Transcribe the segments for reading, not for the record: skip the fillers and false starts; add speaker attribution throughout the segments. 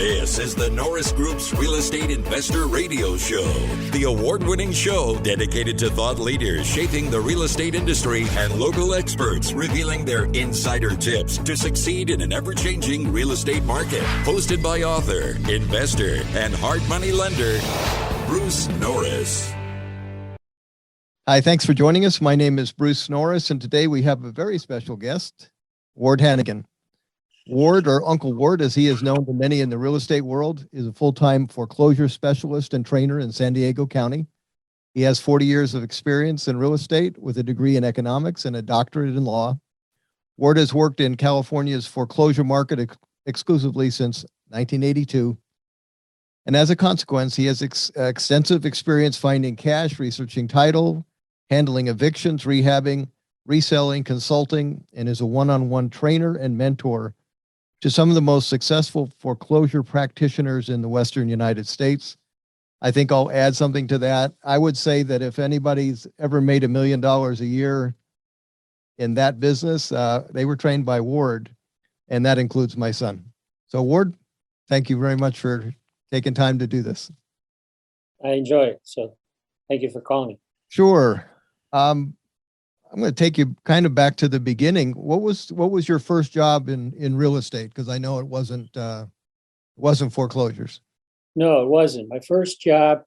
Speaker 1: This is the Norris Group's Real Estate Investor Radio Show, the award-winning show dedicated to thought leaders shaping the real estate industry and local experts revealing their insider tips to succeed in an ever-changing real estate market. Hosted by author, investor, and hard money lender, Bruce Norris.
Speaker 2: Hi, thanks for joining us. My name is Bruce Norris, and today we have a very special guest, Ward Hanigan. Ward, or Uncle Ward, as he is known to many in the real estate world, is a full-time foreclosure specialist and trainer in San Diego County. He has 40 years of experience in real estate with a degree in economics and a doctorate in law. Ward has worked in California's foreclosure market exclusively since 1982. And as a consequence, he has extensive experience finding cash, researching title, handling evictions, rehabbing, reselling, consulting, and is a one-on-one trainer and mentor to some of the most successful foreclosure practitioners in the Western United States. I think I'll add something to that. I would say that if anybody's ever made $1 million a year in that business, they were trained by Ward, and that includes my son. So Ward, thank you very much for taking time to do this.
Speaker 3: I enjoy it. So thank you for calling me. Sure.
Speaker 2: I'm going to take you kind of back to the beginning. What was your first job in real estate? Because I know it wasn't foreclosures.
Speaker 3: No, it wasn't. My first job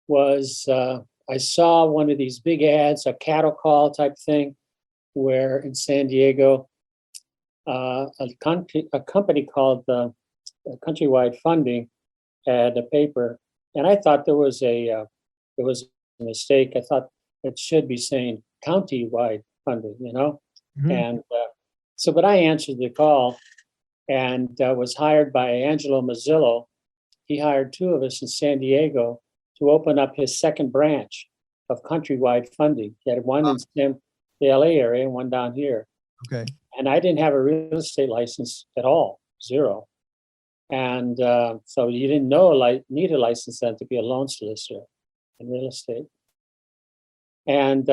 Speaker 3: was I saw one of these big ads, a cattle call type thing, where in San Diego, a company called Countrywide Funding had a paper, and I thought there was a mistake. I thought it should be saying county-wide funding, Mm-hmm. And but I answered the call and was hired by Angelo Mazzillo. He hired two of us in San Diego to open up his second branch of Countrywide Funding. He had one in the LA area and one down here.
Speaker 2: Okay.
Speaker 3: And I didn't have a real estate license at all, zero. And so you didn't need a license then to be a loan solicitor in real estate. And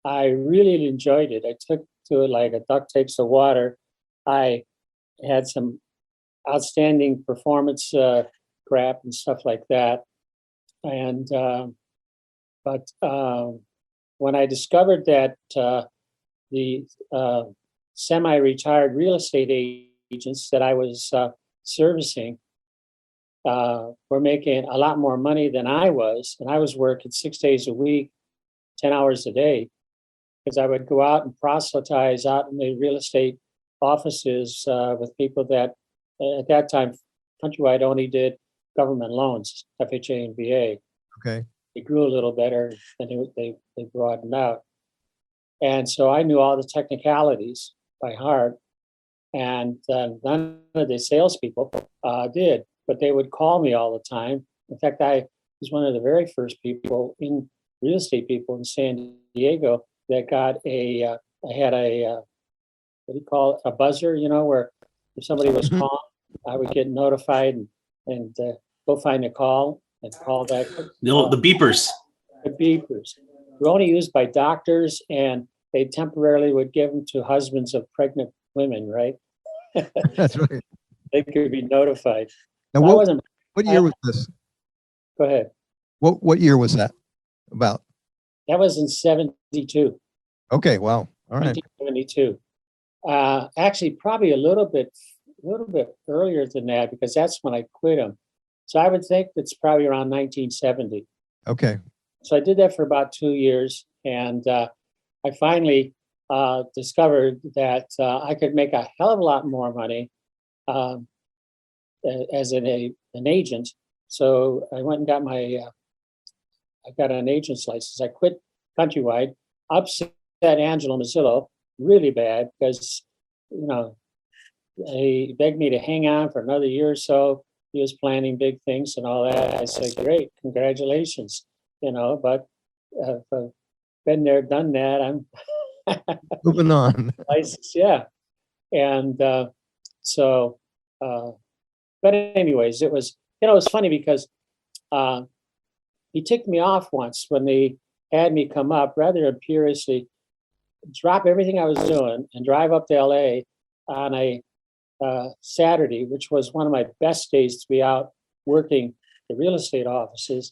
Speaker 3: I really enjoyed it. I took to it like a duck takes to water. I had some outstanding performance crap and stuff like that. And but when I discovered that the semi-retired real estate agents that I was servicing were making a lot more money than I was, and I was working 6 days a week, 10 hours a day, because I would go out and proselytize out in the real estate offices with people that at that time Countrywide only did government loans, FHA and VA.
Speaker 2: Okay.
Speaker 3: They grew a little better and they broadened out. And so I knew all the technicalities by heart, and none of the salespeople did, but they would call me all the time. In fact, I was one of the very first people in real estate people in San Diego that got I had a what do you call it, a buzzer, where if somebody was calling, I would get notified and go find a call and call back.
Speaker 4: The beepers.
Speaker 3: The beepers were only used by doctors, and they temporarily would give them to husbands of pregnant women, right?
Speaker 2: That's right.
Speaker 3: They could be notified.
Speaker 2: Now, what year was this?
Speaker 3: Go ahead.
Speaker 2: What year was that about?
Speaker 3: That was in 72.
Speaker 2: Okay, wow. All right.
Speaker 3: 1972. Actually, probably a little bit earlier than that, because that's when I quit them. So I would think it's probably around 1970.
Speaker 2: Okay.
Speaker 3: So I did that for about 2 years, and I finally discovered that I could make a hell of a lot more money as an agent. So I went and got I got an agent's license. I quit Countrywide, upset Angelo Mazzillo really bad, because, he begged me to hang on for another year or so. He was planning big things and all that. I said, great, congratulations, but I've been there, done that. I'm
Speaker 2: moving on.
Speaker 3: License, yeah. And but anyways, it was funny because he ticked me off once when they had me come up rather imperiously, drop everything I was doing and drive up to LA on a Saturday, which was one of my best days to be out working the real estate offices,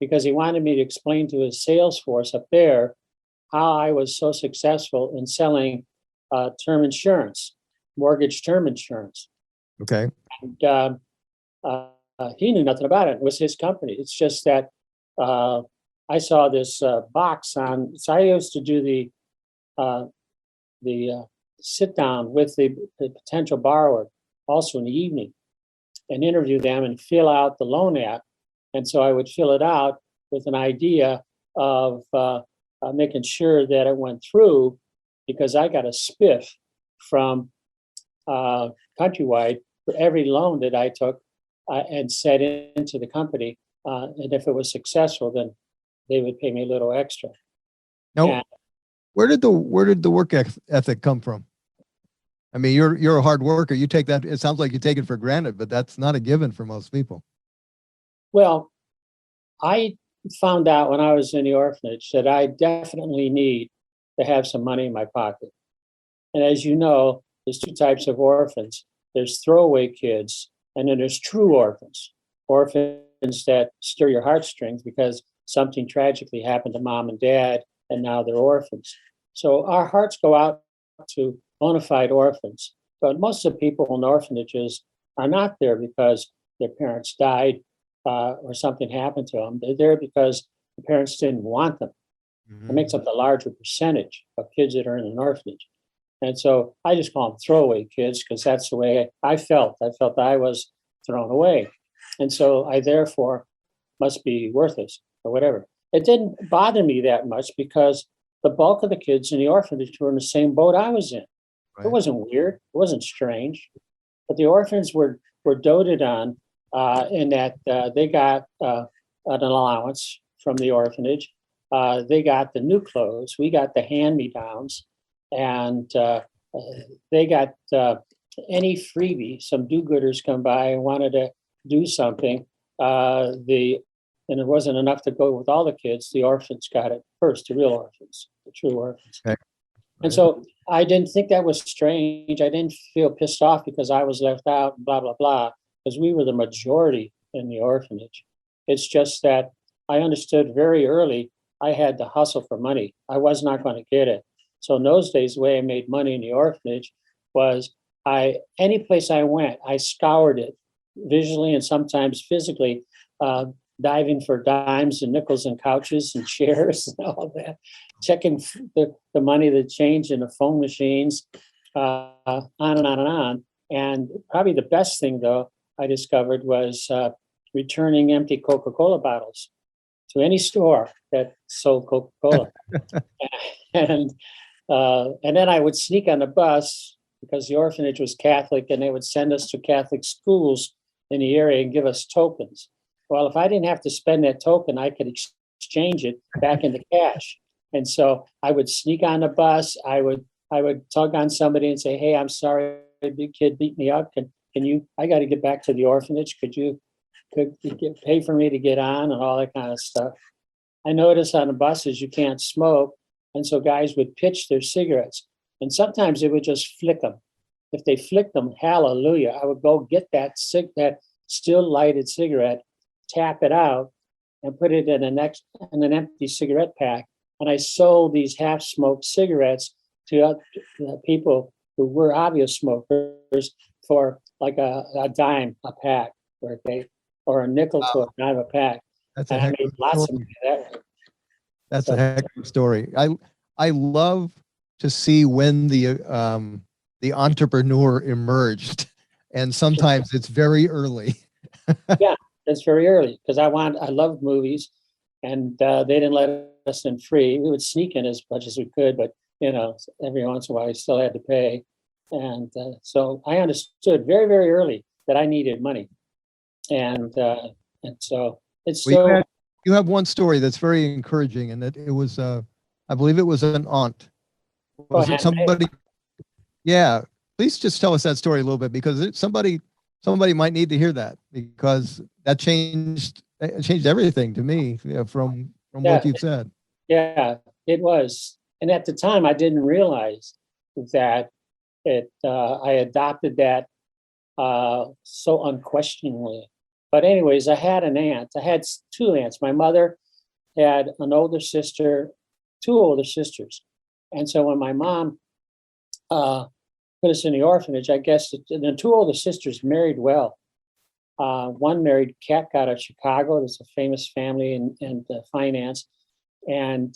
Speaker 3: because he wanted me to explain to his sales force up there how I was so successful in selling term insurance, mortgage term insurance.
Speaker 2: Okay.
Speaker 3: And he knew nothing about it. It was his company. It's just that I saw this box on. So I used to do the sit down with the potential borrower also in the evening and interview them and fill out the loan app. And so I would fill it out with an idea of making sure that it went through, because I got a spiff from Countrywide for every loan that I took and set into the company. And if it was successful, then they would pay me a little extra.
Speaker 2: Now,
Speaker 3: And
Speaker 2: where did the work ethic come from? I mean, you're a hard worker. You take that. It sounds like you take it for granted, but that's not a given for most people.
Speaker 3: well, I found out when I was in the orphanage that I definitely need to have some money in my pocket. And as you know, there's two types of orphans. There's throwaway kids, and then there's true orphans. Orphans that stir your heartstrings because something tragically happened to mom and dad, and now they're orphans. So our hearts go out to bona fide orphans. But most of the people in orphanages are not there because their parents died or something happened to them. They're there because the parents didn't want them. It makes up the larger percentage of kids that are in an orphanage. And so I just call them throwaway kids because that's the way I felt. I felt I was thrown away. And so I therefore must be worthless or whatever. It didn't bother me that much because the bulk of the kids in the orphanage were in the same boat I was in.
Speaker 2: Right.
Speaker 3: It wasn't weird. It wasn't strange. But the orphans were doted on in that they got an allowance from the orphanage. They got the new clothes. We got the hand-me-downs. And they got any freebie. Some do-gooders come by and wanted to do something. And it wasn't enough to go with all the kids. The orphans got it first, the real orphans, the true orphans.
Speaker 2: Okay.
Speaker 3: And so I didn't think that was strange. I didn't feel pissed off because I was left out, blah, blah, blah, because we were the majority in the orphanage. It's just that I understood very early I had to hustle for money. I was not going to get it. So in those days, the way I made money in the orphanage was any place I went, I scoured it visually and sometimes physically, diving for dimes and nickels and couches and chairs and all that, checking the money, the change in the phone machines, on and on and on. And probably the best thing, though, I discovered was returning empty Coca-Cola bottles to any store that sold Coca-Cola. And then I would sneak on the bus because the orphanage was Catholic and they would send us to Catholic schools in the area and give us tokens. Well, if I didn't have to spend that token, I could exchange it back into cash. And so I would sneak on the bus. I would tug on somebody and say, "Hey, I'm sorry, a big kid beat me up. Can you? I got to get back to the orphanage. Could you pay for me to get on?" and all that kind of stuff. I noticed on the buses you can't smoke, and so guys would pitch their cigarettes, and sometimes they would just flick them. If they flicked them, hallelujah! I would go get that still lighted cigarette, tap it out, and put it in an empty cigarette pack. And I sold these half-smoked cigarettes to people who were obvious smokers for like a dime a pack, or a nickel to a dime a pack.
Speaker 2: That's a
Speaker 3: And I
Speaker 2: heck
Speaker 3: made
Speaker 2: of a
Speaker 3: lots of
Speaker 2: story.
Speaker 3: money that way.
Speaker 2: That's
Speaker 3: So-
Speaker 2: a heck of a story. I love to see when the entrepreneur emerged, and sometimes it's very early.
Speaker 3: That's very early because I loved movies, and they didn't let us in free. We would sneak in as much as we could, but every once in a while, I still had to pay. And so I understood very, very early that I needed money, and so it's
Speaker 2: Well,
Speaker 3: so.
Speaker 2: you have one story that's very encouraging, and that it was, I believe it was an aunt. Was it somebody? Yeah, please just tell us that story a little bit, because somebody might need to hear that, because that changed everything to me, from what you've said.
Speaker 3: Yeah, it was. And at the time, I didn't realize that I adopted that so unquestioningly. But anyways, I had an aunt. I had two aunts. My mother had an older sister, two older sisters. And so when my mom put us in the orphanage, I guess the two older sisters married well. One married Cat out of Chicago. There's a famous family in finance. And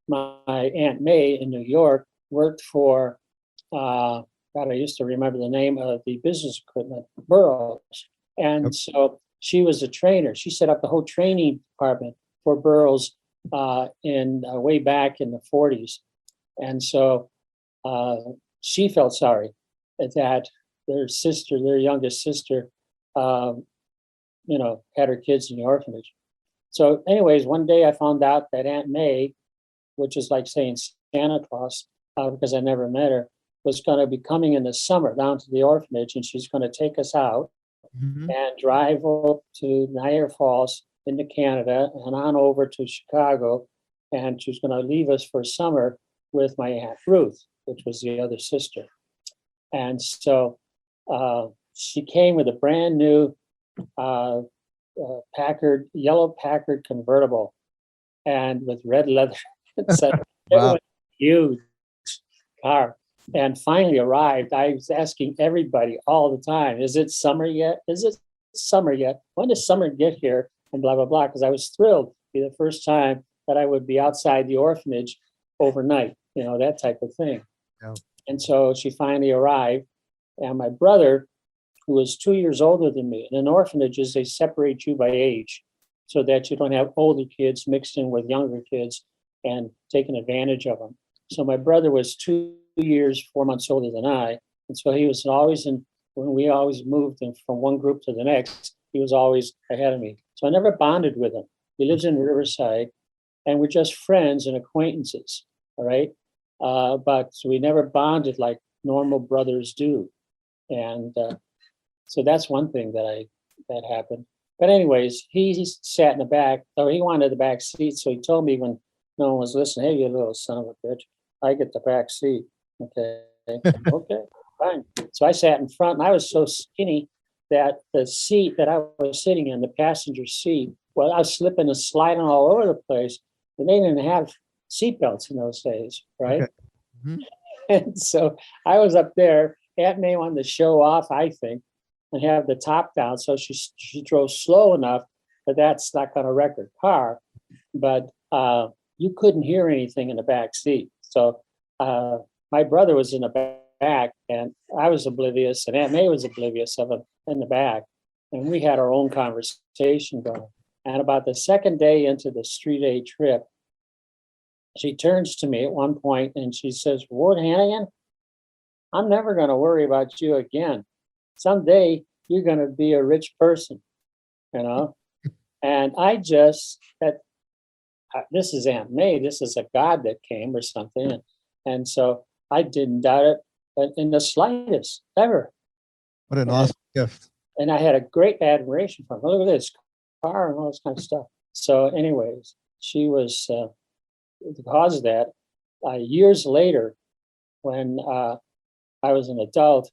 Speaker 3: my Aunt May in New York worked for, God, I used to remember the name of the business equipment, Burroughs. And so she was a trainer. She set up the whole training department for Burroughs in way back in the 40s. And so she felt sorry that their youngest sister, had her kids in the orphanage. So anyways, one day I found out that Aunt May, which is like saying Santa Claus, because I never met her, was going to be coming in the summer down to the orphanage, and she's going to take us out and drive up to Niagara Falls into Canada and on over to Chicago. And she's going to leave us for summer with my Aunt Ruth, which was the other sister. And so she came with a brand new yellow Packard convertible and with red leather. So it was a huge car. And finally arrived. I was asking everybody all the time, is it summer yet? Is it summer yet? When does summer get here? And blah, blah, blah. Because I was thrilled to be the first time that I would be outside the orphanage overnight, that type of thing. Yeah. And so she finally arrived. And my brother, who was 2 years older than me, in orphanages, they separate you by age so that you don't have older kids mixed in with younger kids and taking advantage of them. So my brother was 2 years, 4 months older than I. And so he was always when we always moved from one group to the next, he was always ahead of me. So I never bonded with him. He lives in Riverside and we're just friends and acquaintances. All right. But we never bonded like normal brothers do. And so that's one thing that happened. But anyways, he sat in the back, or he wanted the back seat. So he told me when no one was listening, hey, you little son of a bitch, I get the back seat. Okay. Okay, fine. So I sat in front and I was so skinny that the seat that I was sitting in, the passenger seat, well, I was slipping and sliding all over the place. And they didn't have seatbelts in those days, right? Okay. Mm-hmm. And so I was up there. Aunt May wanted to show off, I think, and have the top down. So she drove slow enough that that's not going to wreck her car. But you couldn't hear anything in the back seat. So my brother was in the back and I was oblivious and Aunt May was oblivious of him in the back. And we had our own conversation going. And about the second day into the 3-day trip, she turns to me at one point and she says, Ward Hanigan, I'm never going to worry about you again. Someday you're going to be a rich person, And I just, this is Aunt May, this is a God that came or something. And so I didn't doubt it in the slightest, ever.
Speaker 2: What an awesome gift.
Speaker 3: And I had a great admiration for him. Look at this car and all this kind of stuff. So anyways, she was, because of that, years later, when I was an adult,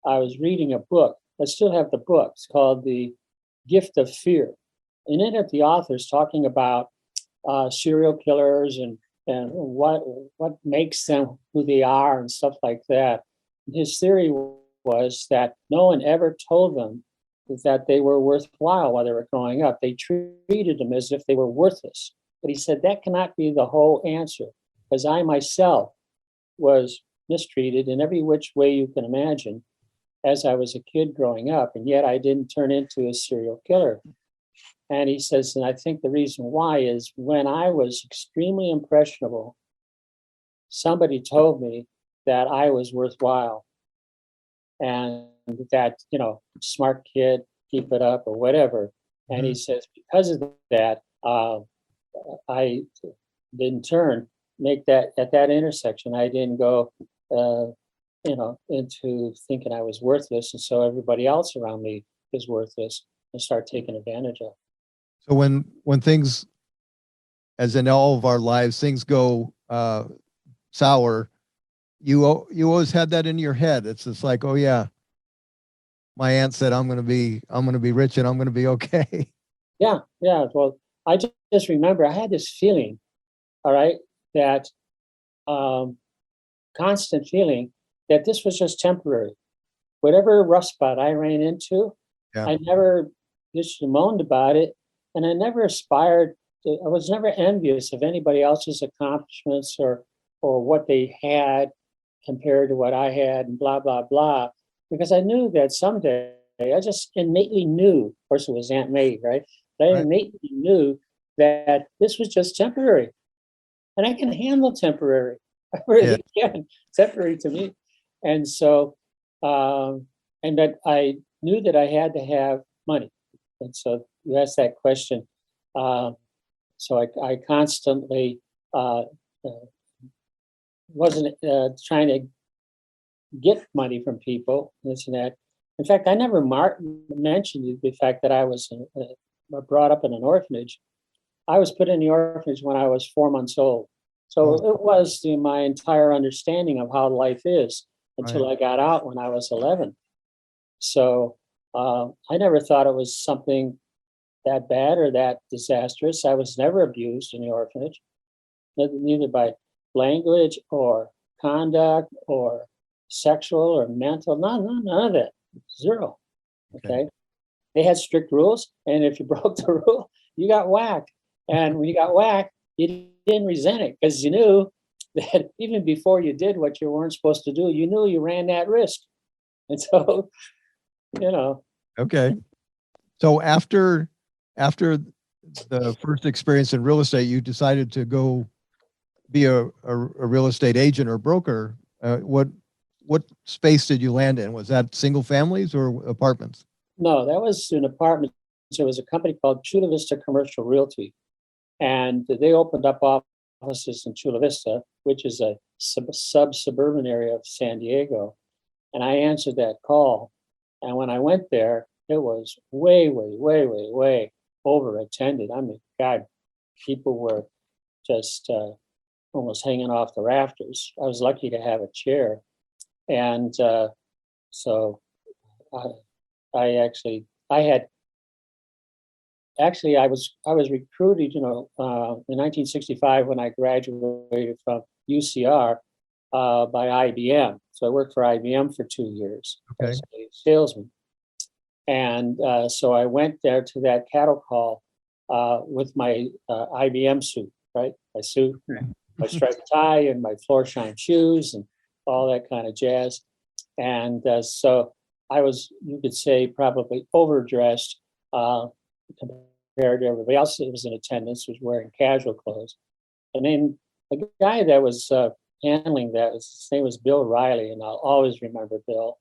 Speaker 3: I was reading a book. I still have the book. It's called The Gift of Fear. And in it, the author's talking about serial killers and what makes them who they are and stuff like that. And his theory was that no one ever told them that they were worthwhile while they were growing up. They treated them as if they were worthless. But he said that cannot be the whole answer, because I myself was mistreated in every which way you can imagine as I was a kid growing up, and yet I didn't turn into a serial killer. And he says, and I think the reason why is when I was extremely impressionable, somebody told me that I was worthwhile and that, smart kid, keep it up or whatever. And he says, because of that, I didn't make that at that intersection. I didn't go, into thinking I was worthless. And so everybody else around me is worthless and start taking advantage of.
Speaker 2: So when things, as in all of our lives, things go sour, you always had that in your head. It's just like, oh yeah, my aunt said, I'm going to be rich and I'm going to be okay.
Speaker 3: Yeah, yeah. Well, I just remember I had this feeling, all right, that constant feeling that this was just temporary. Whatever rough spot I ran into,
Speaker 2: Yeah.
Speaker 3: I never just moaned about it, and I never aspired to, I was never envious of anybody else's accomplishments or what they had compared to what I had, and blah blah blah, because I knew that someday, I just innately knew, of course it was Aunt May, right? But I
Speaker 2: Right.
Speaker 3: innately knew that this was just temporary, and I can handle temporary. I really can. Temporary to me. And so, and that I knew that I had to have money. And so you asked that question. So I constantly uh, wasn't trying to get money from people, this and that. In fact, I never mentioned the fact that I was brought up in an orphanage. I was put in the orphanage when I was 4 months old. So it was my entire understanding of how life is until I got out when I was 11. So I never thought it was something that bad or that disastrous. I was never abused in the orphanage, neither by language or conduct or sexual or mental, none of that, zero. Okay. They had strict rules, and if you broke the rule, you got whacked. And when you got whacked, you didn't resent it because you knew that even before you did what you weren't supposed to do, you knew you ran that risk. And so, you know.
Speaker 2: Okay. So after the first experience in real estate, you decided to go be a real estate agent or broker. What space did you land in? Was that single families or apartments?
Speaker 3: No, that was an apartment. So it was a company called Chula Vista Commercial Realty. And they opened up offices in Chula Vista, which is a suburban area of San Diego. And I answered that call. And when I went there, it was way over attended. I mean, God, people were just almost hanging off the rafters. I was lucky to have a chair. And so I was recruited, in 1965 when I graduated from UCR by IBM. So I worked for IBM for 2 years as a salesman. And so I went there to that cattle call with my IBM suit, right? My suit, my striped tie, and my floor shine shoes, and all that kind of jazz. And so I was, you could say, probably overdressed compared to everybody else that was in attendance, was wearing casual clothes. And then the guy that was handling that, his name was Bill Riley, and I'll always remember Bill.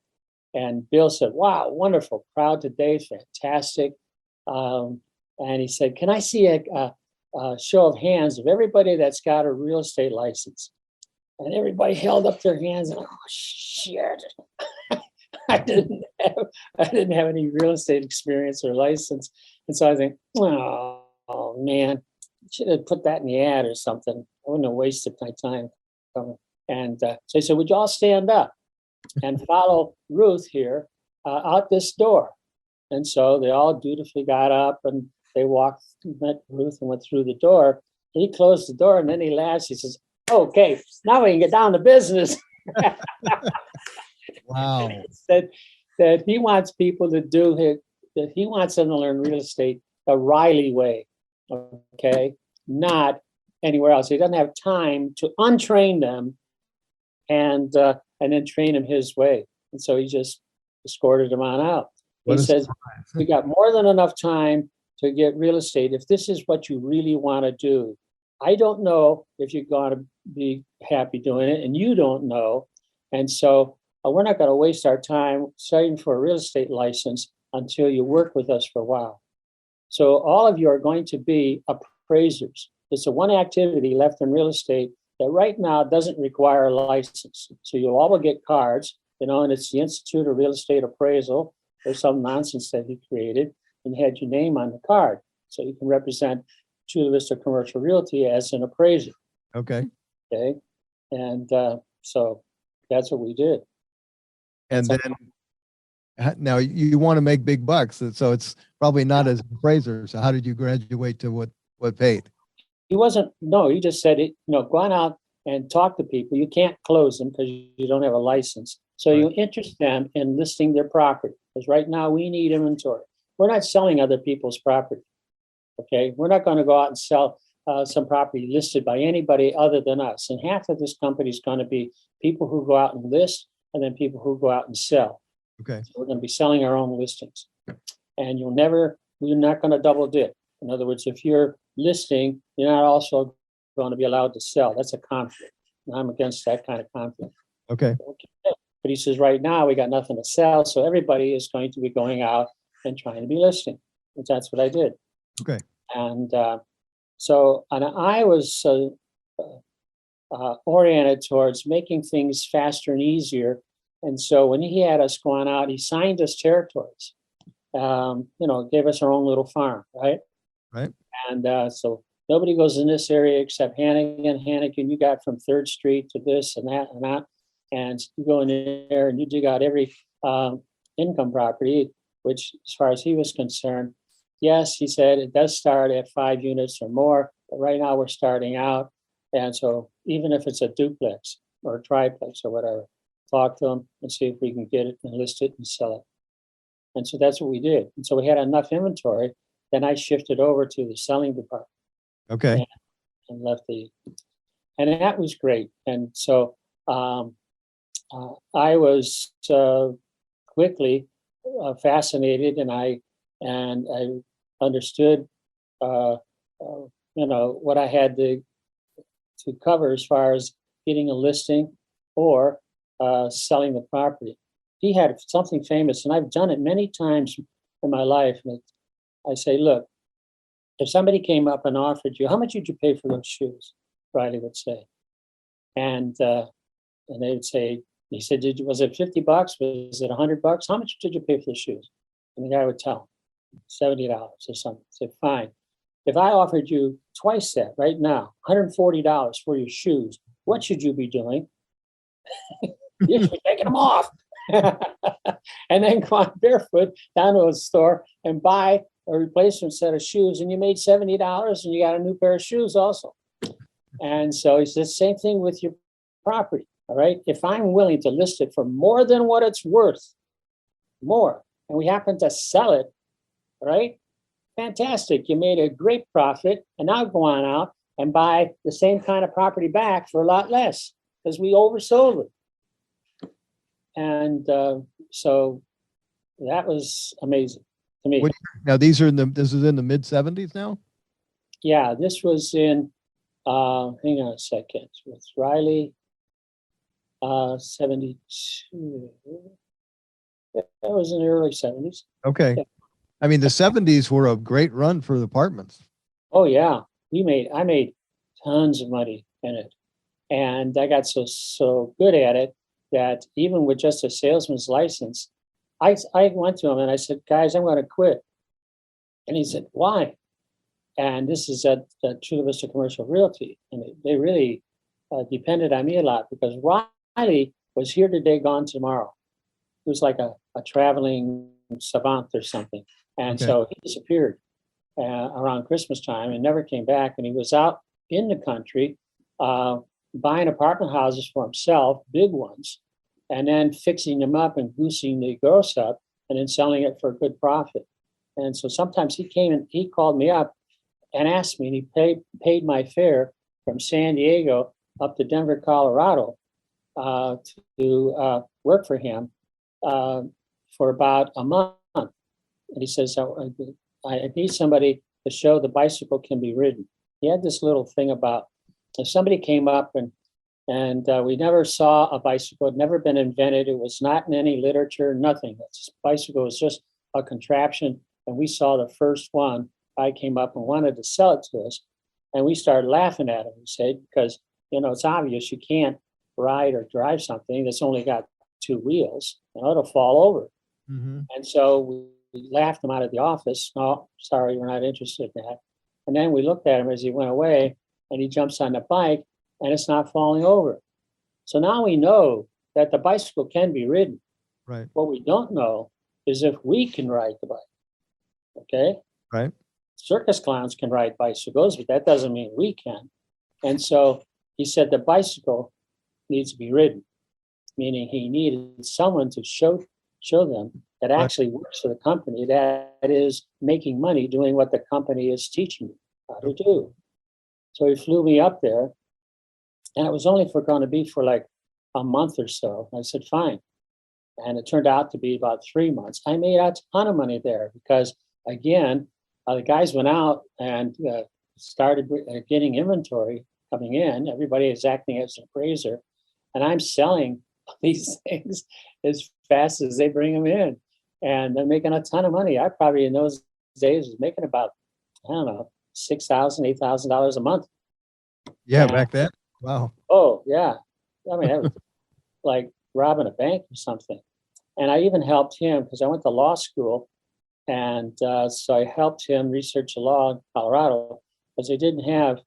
Speaker 3: And Bill said, "Wow, wonderful crowd today, fantastic." And he said, "Can I see a show of hands of everybody that's got a real estate license?" And everybody held up their hands. And, oh shit! I didn't have any real estate experience or license, and so I think, oh man, should have put that in the ad or something. I wouldn't have wasted my time. And so he said, "Would you all stand up and follow Ruth here out this door?" And so they all dutifully got up and they met Ruth and went through the door. And he closed the door and then he laughs. He says, "Okay, now we can get down to business."
Speaker 2: Wow.
Speaker 3: that he wants people to do it, that he wants them to learn real estate the Riley way, okay? Not anywhere else. He doesn't have time to untrain them and then train them his way. And so he just escorted them on out. He says, "We got more than enough time to get real estate if this is what you really want to do. I don't know if you're going to be happy doing it, and you don't know. And so we're not going to waste our time studying for a real estate license until you work with us for a while. So all of you are going to be appraisers. It's the one activity left in real estate that right now doesn't require a license. So you'll all get cards, and it's the Institute of Real Estate Appraisal or some nonsense that he created and had your name on the card. So you can represent Chula Vista Commercial Realty as an appraiser.
Speaker 2: Okay.
Speaker 3: And so that's what we did.
Speaker 2: And then Now you want to make big bucks, so it's probably not as an appraiser. So how did you graduate to what paid?
Speaker 3: He wasn't, no, he just said, go on out and talk to people. You can't close them because you don't have a license. So you interest them in listing their property, because right now we need inventory. We're not selling other people's property. Okay, we're not going to go out and sell some property listed by anybody other than us. And half of this company is going to be people who go out and list, and then people who go out and sell.
Speaker 2: Okay.
Speaker 3: So we're going to be selling our own listings, and we're not going to double dip. In other words, if you're listing, you're not also going to be allowed to sell. That's a conflict. And I'm against that kind of conflict.
Speaker 2: Okay.
Speaker 3: But he says, right now we got nothing to sell, so everybody is going to be going out and trying to be listing. And that's what I did.
Speaker 2: Okay.
Speaker 3: And and I was oriented towards making things faster and easier. And so when he had us going out, he signed us territories, gave us our own little farm, right?
Speaker 2: Right.
Speaker 3: And so nobody goes in this area except Hanigan. Hanigan, you got from 3rd Street to this and that and that. And you go in there and you dig out every income property, which as far as he was concerned, yes, he said it does start at 5 units or more, but right now we're starting out. And so even if it's a duplex or a triplex or whatever, talk to them and see if we can get it and list it and sell it. And so that's what we did. And so we had enough inventory. Then I shifted over to the selling department.
Speaker 2: Okay.
Speaker 3: And left and that was great. And so I was quickly fascinated, and I understood, what I had to cover as far as getting a listing or selling the property. He had something famous, and I've done it many times in my life. And I say, look, if somebody came up and offered you, how much did you pay for those shoes? Riley would say, and they would say, he said, was it $50? Was it $100? How much did you pay for the shoes? And the guy would tell him, $70 or something. I said, fine. If I offered you twice that right now, $140 for your shoes, what should you be doing? You should be taking them off. And then go on barefoot down to a store and buy a replacement set of shoes, and you made $70 and you got a new pair of shoes also. And so he says, same thing with your property. All right. If I'm willing to list it for more than what it's worth, more, and we happen to sell it, right? Fantastic. You made a great profit, and now go on out and buy the same kind of property back for a lot less because we oversold it. And so that was amazing to me.
Speaker 2: Now this is in the mid 70s now?
Speaker 3: Yeah, this was in, hang on a second, with Riley, 72. That was in the early 70s.
Speaker 2: Okay.
Speaker 3: Yeah.
Speaker 2: I mean, the 70s were a great run for apartments.
Speaker 3: Oh yeah, I made tons of money in it, and I got so good at it that even with just a salesman's license, I went to him and I said, guys, I'm going to quit. And he said, why? And this is at Chula Vista Commercial Realty, and they really depended on me a lot because Riley was here today, gone tomorrow. He was like a traveling savant or something. And so he disappeared around Christmas time and never came back. And he was out in the country buying apartment houses for himself, big ones, and then fixing them up and goosing the gross up and then selling it for a good profit. And so sometimes he came and he called me up and asked me, and he paid my fare from San Diego up to Denver, Colorado to work for him for about a month. And he says, I need somebody to show the bicycle can be ridden. He had this little thing about if somebody came up and we never saw a bicycle, it had never been invented. It was not in any literature, nothing. This bicycle was just a contraption. And we saw the first one. I came up and wanted to sell it to us. And we started laughing at him. We said, because, it's obvious you can't ride or drive something that's only got 2 wheels. It'll fall over.
Speaker 2: Mm-hmm.
Speaker 3: And so we laughed him out of the office. No, sorry, we're not interested in that. And then we looked at him as he went away, and he jumps on the bike, and it's not falling over. So now we know that the bicycle can be ridden.
Speaker 2: Right.
Speaker 3: What we don't know is if we can ride the bike. Okay?
Speaker 2: Right.
Speaker 3: Circus clowns can ride bicycles, but that doesn't mean we can. And so he said the bicycle needs to be ridden, meaning he needed someone to show them that actually works for the company, that is making money doing what the company is teaching you how to do. So he flew me up there, and it was only going to be for like a month or so. I said, fine. And it turned out to be about 3 months. I made a ton of money there because, again, the guys went out and started getting inventory coming in. Everybody is acting as an appraiser. And I'm selling these things as fast as they bring them in. And they're making a ton of money. I probably in those days was making about, I don't know, $6,000, $8,000 a month.
Speaker 2: Yeah,
Speaker 3: and,
Speaker 2: back then. Wow.
Speaker 3: Oh, yeah. I mean, that was like robbing a bank or something. And I even helped him because I went to law school. And so I helped him research the law in Colorado because they didn't have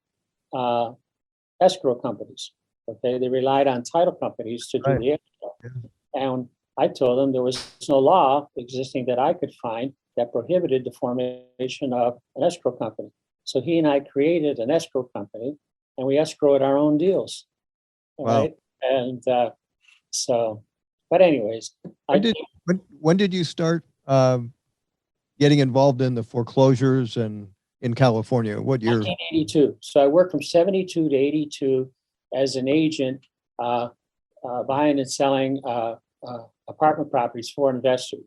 Speaker 3: escrow companies. Okay, they relied on title companies to do the escrow. Yeah. And I told them there was no law existing that I could find that prohibited the formation of an escrow company. So he and I created an escrow company, and we escrowed our own deals.
Speaker 2: Wow.
Speaker 3: Right? And so, but anyways,
Speaker 2: when did you start getting involved in the foreclosures and in California? What year?
Speaker 3: 1982. So I worked from 72 to 82 as an agent, buying and selling apartment properties for investors.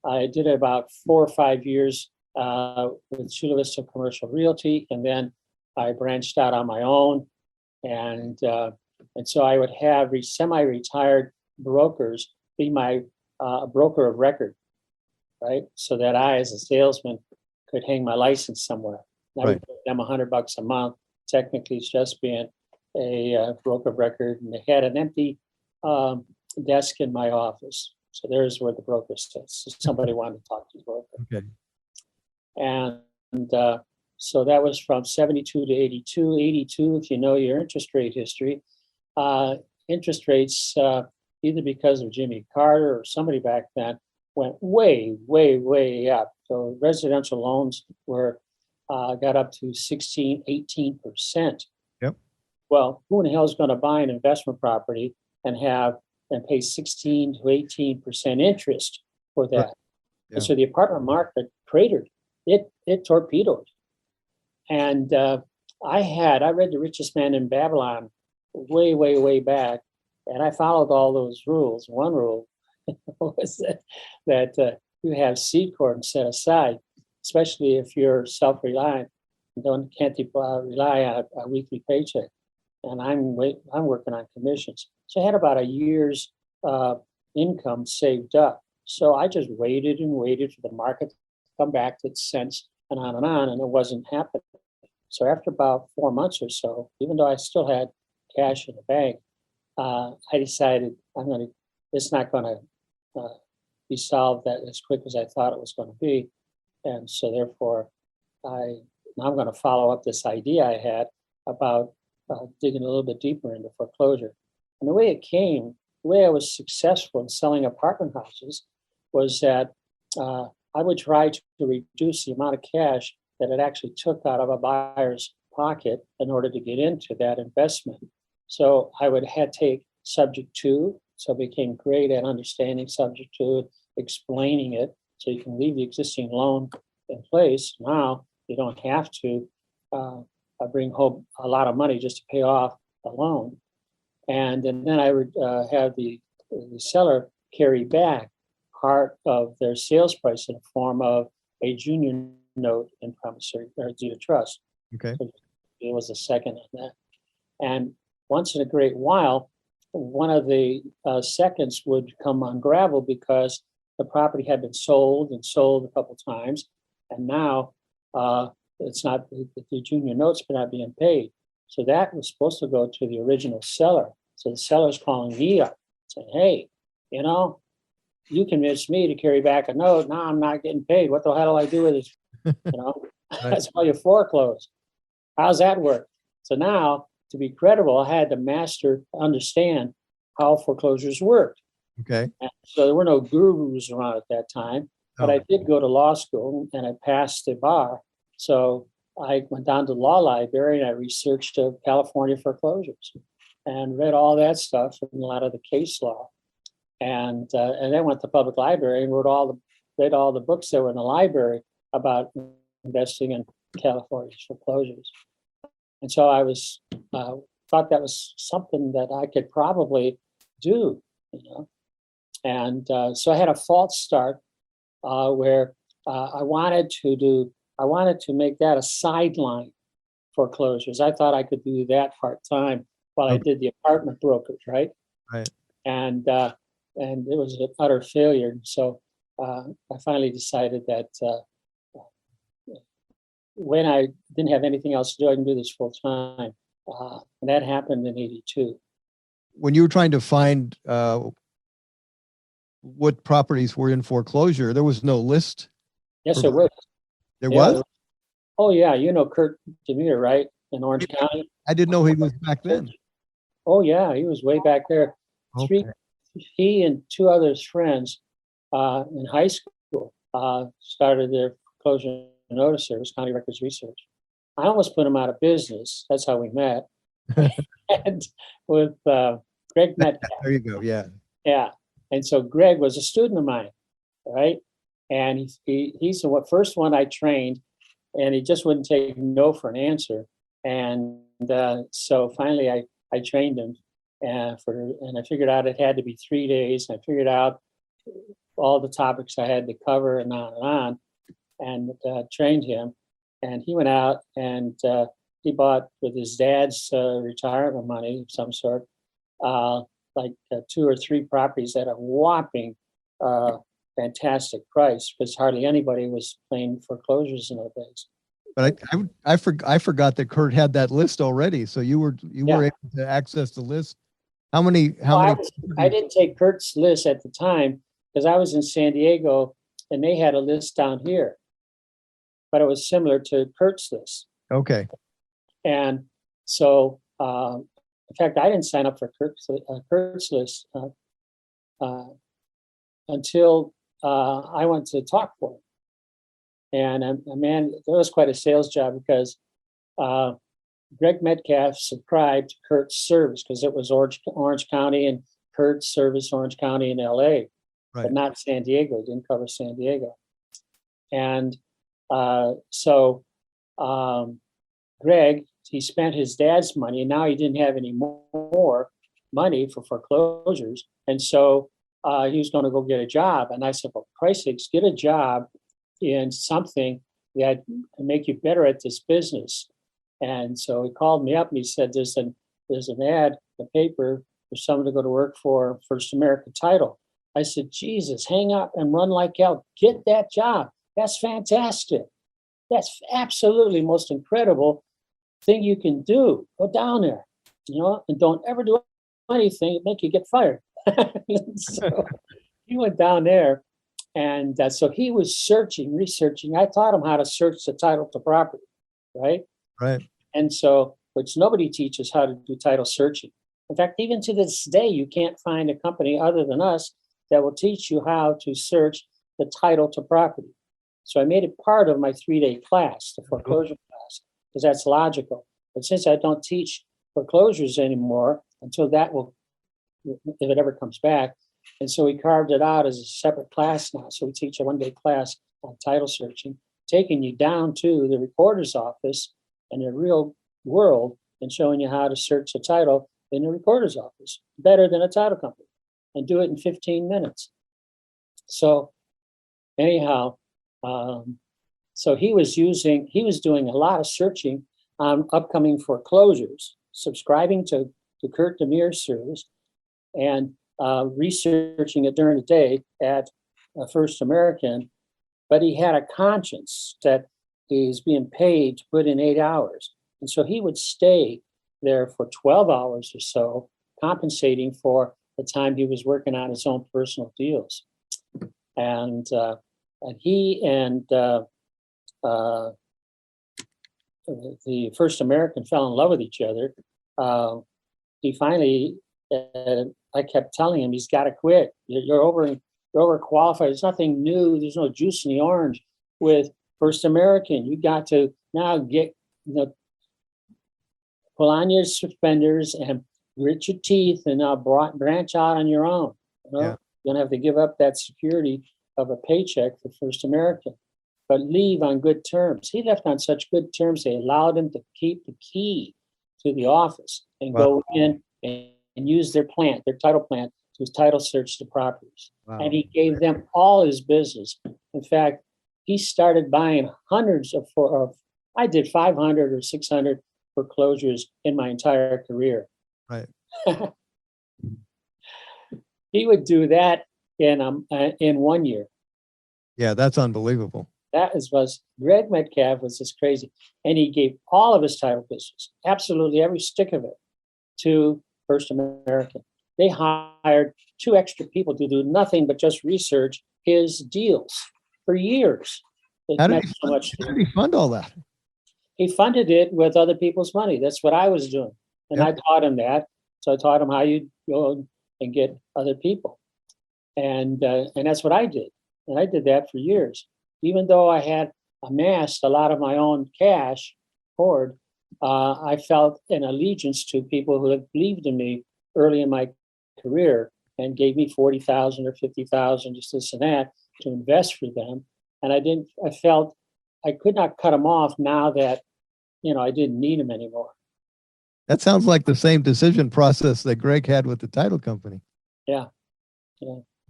Speaker 3: I did it about 4 or 5 years with Chula Vista Commercial Realty, and then I branched out on my own. And so I would have semi-retired brokers be my broker of record, right? So that I, as a salesman, could hang my license somewhere. I would pay them $100 a month. Technically, it's just being a broker of record, and they had an empty desk in my office. So there's where the broker sits. So somebody wanted to talk to the broker.
Speaker 2: Okay.
Speaker 3: And so that was from 72 to 82. 82, if you know your interest rate history, interest rates, either because of Jimmy Carter or somebody back then, went way, way, way up. So residential loans got up to 16, 18%.
Speaker 2: Yep.
Speaker 3: Well, who in the hell is going to buy an investment property and pay 16 to 18% interest for that?
Speaker 2: Right. Yeah.
Speaker 3: And so the apartment market cratered. It torpedoed. And I read The Richest Man in Babylon way, way, way back, and I followed all those rules. One rule was that you have seed corn set aside, especially if you're self-reliant and can't rely on a weekly paycheck. And I'm working on commissions, so I had about a year's income saved up. So I just waited and waited for the market to come back to its sense, and on, and it wasn't happening. So after about 4 months or so, even though I still had cash in the bank, I decided it's not going to be solved that as quick as I thought it was going to be. And so therefore, I'm going to follow up this idea I had about digging a little bit deeper into foreclosure. And the way I was successful in selling apartment houses was that I would try to reduce the amount of cash that it actually took out of a buyer's pocket in order to get into that investment. So I would take subject to, so I became great at understanding subject to, explaining it, so you can leave the existing loan in place. Now you don't have to bring home a lot of money just to pay off the loan. And then I would have the seller carry back part of their sales price in the form of a junior note in promissory or deed of trust.
Speaker 2: Okay.
Speaker 3: So it was a second on that. And once in a great while, one of the seconds would come unravel because the property had been sold a couple times, and now it's not, the junior notes are not being paid. So that was supposed to go to the original seller. So the seller's calling me up saying, hey, you convinced me to carry back a note. Now I'm not getting paid. What the hell do I do with it? That's why you foreclose. How's that work? So now, to be credible, I had to understand how foreclosures worked.
Speaker 2: Okay.
Speaker 3: And so there were no gurus around at that time, but
Speaker 2: Oh.
Speaker 3: I did go to law school and I passed the bar. So I went down to the law library and I researched California foreclosures and read all that stuff and a lot of the case law. And then went to public library and read all the books that were in the library about investing in California foreclosures. And so I was thought that was something that I could probably do, you know. And so I had a false start where I wanted to make that a sideline foreclosures. I thought I could do that part time while I did the apartment brokers, right?
Speaker 2: Right.
Speaker 3: And it was an utter failure. So I finally decided that when I didn't have anything else to do, I can do this full time. And that happened in '82.
Speaker 2: When you were trying to find what properties were in foreclosure, there was no list.
Speaker 3: Yes, there was.
Speaker 2: There
Speaker 3: Yeah,
Speaker 2: was?
Speaker 3: oh, yeah. You know Kurt Demir, right? In Orange County.
Speaker 2: I didn't know he was back then.
Speaker 3: Oh, yeah. He was way back there.
Speaker 2: Okay.
Speaker 3: He and two other friends in high school started their foreclosure notice service, County Records Research. I almost put him out of business. That's how we met. And with Greg Metcalf.
Speaker 2: There you go. Yeah.
Speaker 3: Yeah. And so Greg was a student of mine, right? And he's the first one I trained, and he just wouldn't take no for an answer. And so finally I trained him and I figured out it had to be 3 days. And I figured out all the topics I had to cover and on, and trained him. And he went out and he bought with his dad's retirement money of some sort, like 2 or 3 properties at a whopping fantastic price, because hardly anybody was playing foreclosures in those days.
Speaker 2: But I forgot that Kurt had that list already. So you were able to access the list. How many?
Speaker 3: I didn't take Kurt's list at the time because I was in San Diego and they had a list down here, but it was similar to Kurt's list.
Speaker 2: Okay.
Speaker 3: And so, in fact, I didn't sign up for Kurt's list until I went to talk for him. And man, that was quite a sales job because Greg Metcalf subscribed to Kurt's service because it was Orange County, and Kurt's service Orange County and LA, right, but not San Diego. It didn't cover San Diego. And so Greg, he spent his dad's money, and now he didn't have any more money for foreclosures. And so he was going to go get a job. And I said, well, Christ's sakes, get a job in something that can make you better at this business. And so he called me up and he said, there's an ad in the paper for someone to go to work for First American Title. I said, Jesus, hang up and run like hell. Get that job. That's fantastic. That's absolutely most incredible thing you can do. Go down there, and don't ever do anything that make you get fired. So he went down there, and so he was researching. I taught him how to search the title to property, right?
Speaker 2: Right.
Speaker 3: And so, which nobody teaches how to do title searching. In fact, even to this day, you can't find a company other than us that will teach you how to search the title to property. So I made it part of my 3-day class, the foreclosure class, because that's logical. But since I don't teach foreclosures anymore until that will, if it ever comes back, and so we carved it out as a separate class now. So we teach a 1-day class on title searching, taking you down to the recorder's office in the real world and showing you how to search the title in the recorder's office better than a title company, and do it in 15 minutes. So anyhow, so he was doing a lot of searching on upcoming foreclosures, subscribing to Kurt Demir's service, and researching it during the day at First American. But he had a conscience that he's being paid to put in 8 hours. And so he would stay there for 12 hours or so, compensating for the time he was working on his own personal deals. And he and the First American fell in love with each other. He finally And I kept telling him, he's got to quit. You're overqualified. There's nothing new. There's no juice in the orange with First American. You got to now pull on your suspenders and grit your teeth and now branch out on your own. Yeah. You're gonna have to give up that security of a paycheck for First American, but leave on good terms. He left on such good terms, they allowed him to keep the key to the office and go in and use their title plant to title search the properties. Wow. And he gave them all his business. In fact, he started buying hundreds of I did 500 or 600 foreclosures in my entire career.
Speaker 2: Right.
Speaker 3: He would do that in 1 year.
Speaker 2: Yeah, that's unbelievable.
Speaker 3: Was Greg Metcalf was just crazy, and he gave all of his title business, absolutely every stick of it, to First American. They hired 2 extra people to do nothing but just research his deals for years.
Speaker 2: How did he fund all that?
Speaker 3: He funded it with other people's money. That's what I was doing, and I taught him that. So I taught him how you go and get other people, and that's what I did, and I did that for years. Even though I had amassed a lot of my own cash hoard, I felt an allegiance to people who had believed in me early in my career and gave me $40,000 or $50,000, just this and that, to invest for them. And I felt I could not cut them off now that, I didn't need them anymore.
Speaker 2: That sounds like the same decision process that Greg had with the title company.
Speaker 3: Yeah.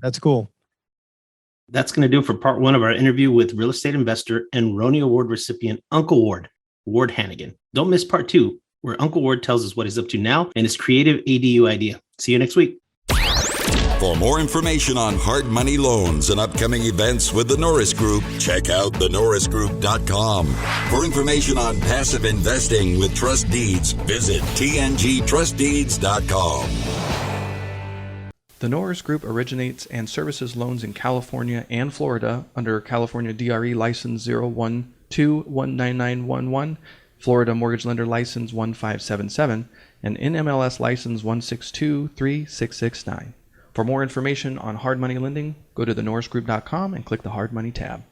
Speaker 2: That's cool.
Speaker 4: That's going to do it for part 1 of our interview with real estate investor and Rohny Award recipient Uncle Ward Hanigan. Don't miss part 2, where Uncle Ward tells us what he's up to now and his creative ADU idea. See you next week.
Speaker 1: For more information on hard money loans and upcoming events with the Norris Group, check out thenorrisgroup.com. For information on passive investing with trust deeds, visit tngtrustdeeds.com.
Speaker 5: The Norris Group originates and services loans in California and Florida under California DRE License 012-19911, Florida Mortgage Lender License 1577, and NMLS License 1623669. For more information on hard money lending, go to thenorrisgroup.com and click the Hard Money tab.